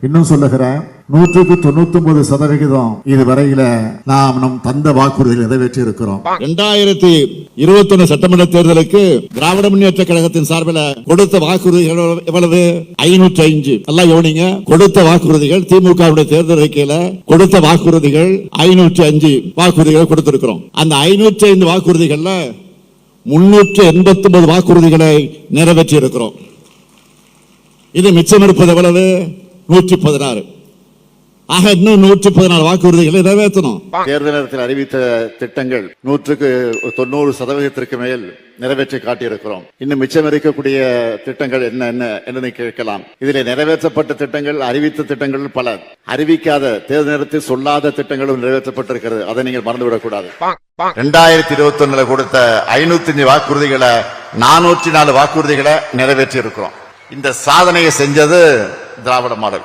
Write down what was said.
இன்னும் சொல்லுகிறேன், 199% இதுவரையில நாம் நம் தந்த வாக்குறுதிகளை நிறைவேற்றி இருக்கிறோம். 2021 சட்டமன்ற தேர்தலுக்கு திராவிட முன்னேற்ற கழகத்தின் சார்பில் கொடுத்த வாக்குறுதிகள் எவ்வளவு? 505. நல்லா யோனிங்க, கொடுத்த வாக்குறுதிகள் திமுக தேர்தல் அறிக்கையில கொடுத்த வாக்குறுதிகள் 505 வாக்குறுதிகளை கொடுத்திருக்கிறோம். அந்த 505 வாக்குறுதிகள்ல 389 வாக்குறுதிகளை நிறைவேற்றி இருக்கிறோம். இது மிச்சம் இருப்பது எவ்வளவு? 116. ஆக இன்னும் 114 வாக்குறுதிகளை நிறைவேற்றணும். தேர்தல் நேரத்தில் அறிவித்த திட்டங்கள் 190% மேல் நிறைவேற்றி காட்டியிருக்கிறோம். இன்னும் மிச்சம் இருக்கக்கூடிய திட்டங்கள் என்ன என்று கேட்கலாம். இதில் நிறைவேற்றப்பட்ட திட்டங்கள், அறிவித்த திட்டங்கள் பல, அறிவிக்காத தேர்தல் நேரத்தில் சொல்லாத திட்டங்களும் நிறைவேற்றப்பட்டிருக்கிறது. அதை நீங்கள் மறந்துவிடக் கூடாது. 2021 கொடுத்த 505 வாக்குறுதிகளை 404 வாக்குறுதிகளை நிறைவேற்றி இருக்கிறோம். இந்த சாதனையை செஞ்சது திராவிட மாடல்.